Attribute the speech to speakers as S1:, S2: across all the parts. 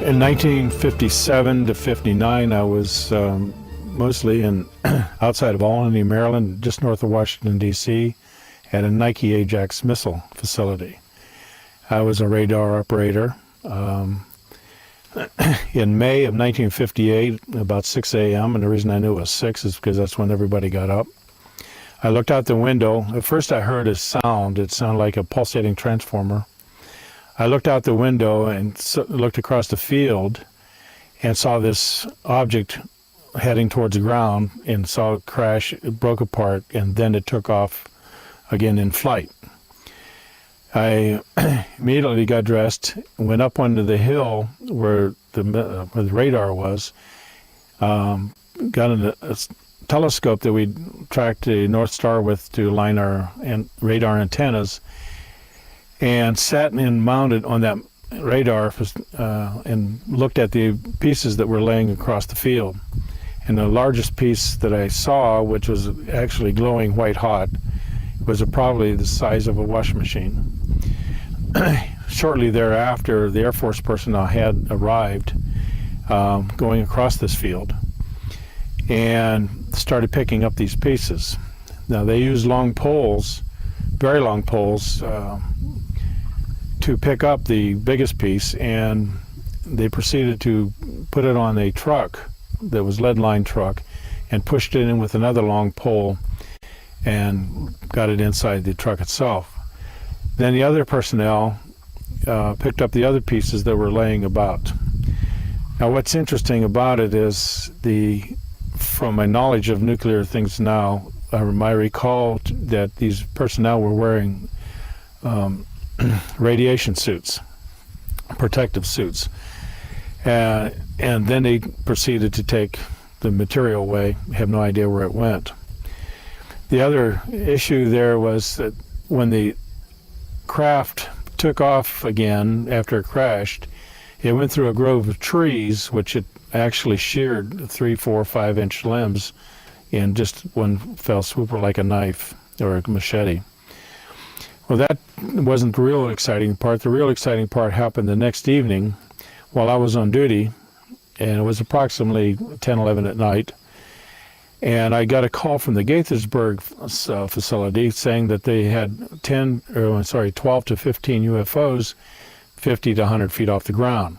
S1: In 1957 to 59, I was mostly outside of Albany, Maryland, just north of Washington, D.C., at a Nike Ajax Missile Facility. I was a radar operator. In May of 1958, about 6 a.m., and the reason I knew it was 6 is because that's when everybody got up. I looked out the window. At first I heard a sound. It sounded like a pulsating transformer. I looked out the window and looked across the field and saw this object heading towards the ground and saw it crash. It broke apart, and then it took off again in flight. I immediately got dressed, went up onto the hill where the radar was, got a telescope that we tracked the North Star with to line our radar antennas, and sat and mounted on that radar and looked at the pieces that were laying across the field. And the largest piece that I saw, which was actually glowing white hot, was probably the size of a washing machine. Shortly thereafter, the Air Force personnel had arrived going across this field and started picking up these pieces. Now, they used long poles, very long poles, to pick up the biggest piece, and they proceeded to put it on a truck that was lead-lined truck and pushed it in with another long pole and got it inside the truck itself. Then the other personnel picked up the other pieces that were laying about. Now, what's interesting about it is from my knowledge of nuclear things now, I recall that these personnel were wearing radiation suits, protective suits. And then they proceeded to take the material away. Have no idea where it went. The other issue there was that when the craft took off again after it crashed, it went through a grove of trees, which it actually sheared 3, 4, 5-inch limbs in just one fell swoop, like a knife or a machete. Well, that wasn't the real exciting part. The real exciting part happened the next evening while I was on duty, and it was approximately 10, 11 at night. And I got a call from the Gaithersburg facility saying that they had 12 to 15 UFOs 50 to 100 feet off the ground.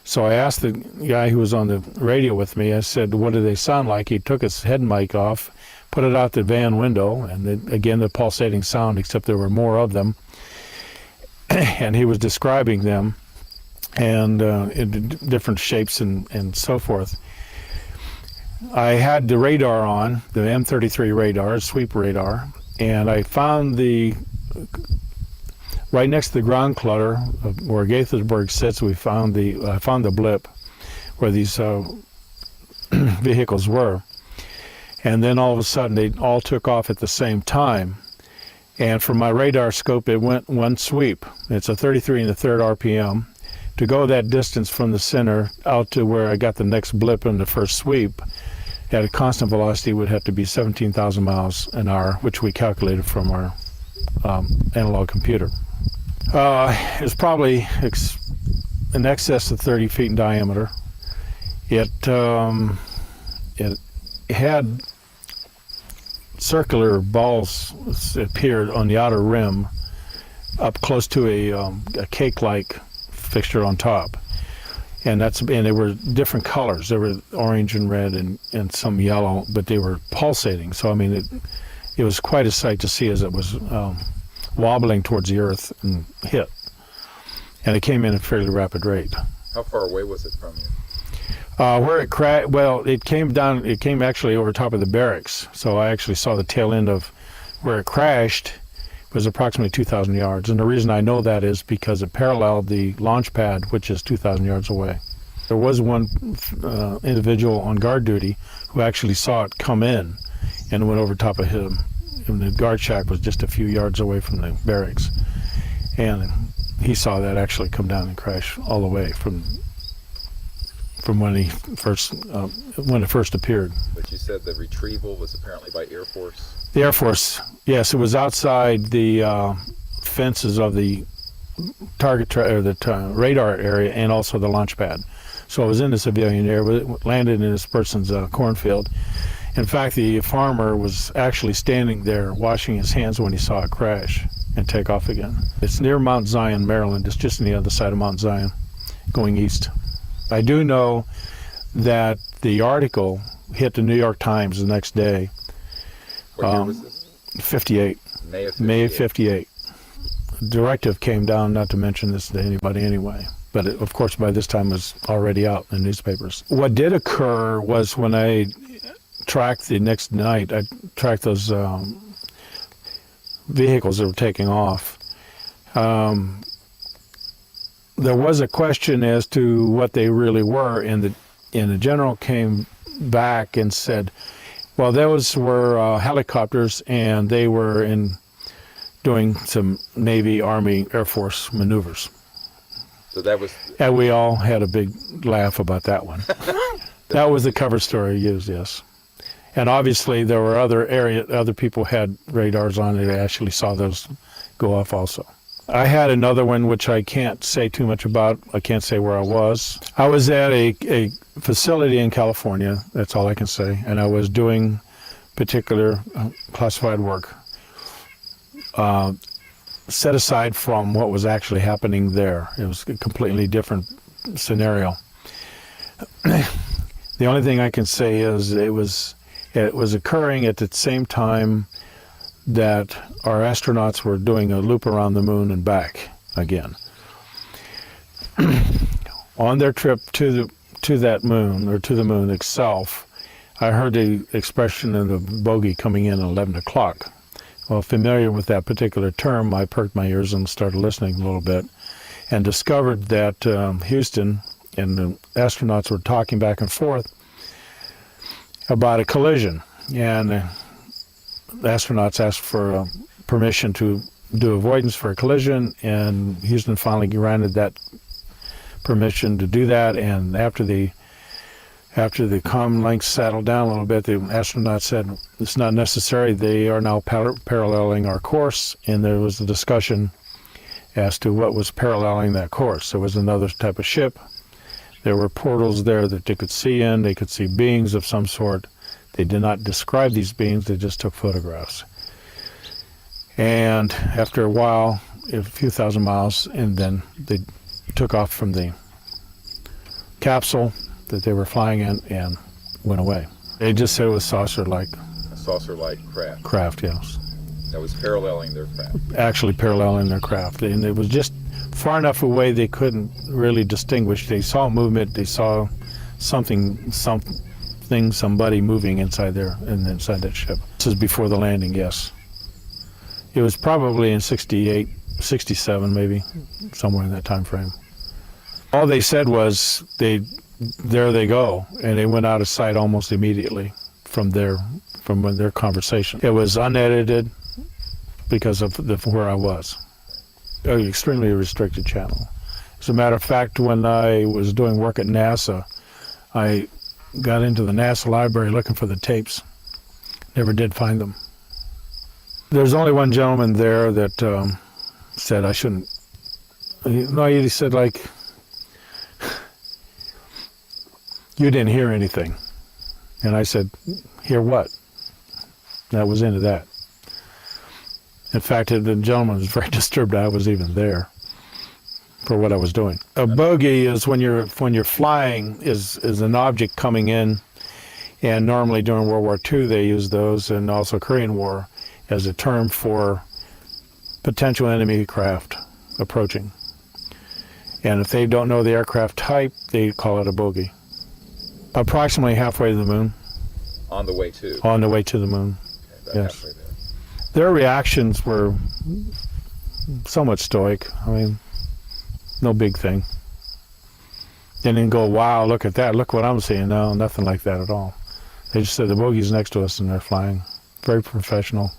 S1: So I asked the guy who was on the radio with me, I said, what do they sound like? He took his head mic off, put it out the van window, and then, again, the pulsating sound, except there were more of them. And he was describing them and in different shapes and so forth. I had the radar on, the M33 radar, sweep radar, and I found right next to the ground clutter where Gaithersburg sits, I found the blip where these vehicles were. And then all of a sudden they all took off at the same time. And from my radar scope, it went one sweep. It's a 33 1/3 RPM. To go that distance from the center out to where I got the next blip in the first sweep, at a constant velocity would have to be 17,000 miles an hour, which we calculated from our analog computer. It was probably in excess of 30 feet in diameter. It had circular balls appeared on the outer rim up close to a cake-like fixture on top. And they were different colors. They were orange and red and some yellow, but they were pulsating. So, I mean, it was quite a sight to see as it was wobbling towards the earth and hit. And it came in at a fairly rapid rate.
S2: How far away was it from you?
S1: Where it crashed, well, it came actually over top of the barracks. So I actually saw the tail end of where it crashed. Was approximately 2,000 yards. And the reason I know that is because it paralleled the launch pad, which is 2,000 yards away. There was one individual on guard duty who actually saw it come in and went over top of him. And the guard shack was just a few yards away from the barracks. And he saw that actually come down and crash all the way from when it first appeared.
S2: But you said the retrieval was apparently by Air Force?
S1: The Air Force, yes. It was outside the fences of the radar area and also the launch pad. So it was in the civilian air, but it landed in this person's cornfield. In fact, the farmer was actually standing there washing his hands when he saw it crash and take off again. It's near Mount Zion, Maryland. It's just on the other side of Mount Zion, going east. I do know that the article hit the New York Times the next day.
S2: What year was this?
S1: 58.
S2: May of 58.
S1: May of 58. Directive came down not to mention this to anybody anyway. But it, of course, by this time it was already out in the newspapers. What did occur was when I tracked the next night, I tracked those vehicles that were taking off. There was a question as to what they really were, and the general came back and said, well, those were helicopters, and they were doing some Navy, Army, Air Force maneuvers.
S2: So that was...
S1: And we all had a big laugh about that one. That was the cover story used, yes. And obviously there were other people had radars on it. They actually saw those go off also. I had another one which I can't say too much about. I can't say where I was. I was at a facility in California, that's all I can say, and I was doing particular classified work. Set aside from what was actually happening there. It was a completely different scenario. The only thing I can say is it was occurring at the same time that our astronauts were doing a loop around the moon and back again. On their trip to that moon, or to the moon itself, I heard the expression of the bogey coming in at 11 o'clock. Well, familiar with that particular term, I perked my ears and started listening a little bit and discovered that Houston and the astronauts were talking back and forth about a collision. And the astronauts asked for permission to do avoidance for a collision, and Houston finally granted that permission to do that. And after the comm links settled down a little bit, the astronauts said it's not necessary. They are now paralleling our course, and there was a discussion as to what was paralleling that course. There was another type of ship. There were portals there that they could see in. They could see beings of some sort. They did not describe these beings. They just took photographs. And after a while, a few thousand miles, and then they took off from the capsule that they were flying in and went away. They just said it was saucer-like.
S2: A saucer-like craft.
S1: Craft, yes.
S2: That was paralleling their craft.
S1: Actually paralleling their craft. And it was just far enough away they couldn't really distinguish. They saw movement, they saw somebody moving inside that ship. This is before the landing, yes. It was probably in 68, 67 maybe, somewhere in that time frame. All they said was there they go, and they went out of sight almost immediately from their conversation. It was unedited because of where I was. An extremely restricted channel. As a matter of fact, when I was doing work at NASA, I got into the NASA library looking for the tapes. Never did find them. There's only one gentleman there that said I shouldn't. No, he said, like, you didn't hear anything. And I said, hear what? And I was into that. In fact, the gentleman was very disturbed I was even there for what I was doing. A bogey is when you're flying is an object coming in, and normally during World War II they used those, and also Korean War, as a term for potential enemy craft approaching. And if they don't know the aircraft type, they call it a bogey. Approximately halfway to the moon.
S2: On the way to?
S1: On the way to the moon,
S2: Okay,
S1: yes.
S2: halfway there.
S1: Their reactions were somewhat stoic. I mean, no big thing. They didn't go, wow, look at that, look what I'm seeing. No, nothing like that at all. They just said the bogey's next to us and they're flying. Very professional.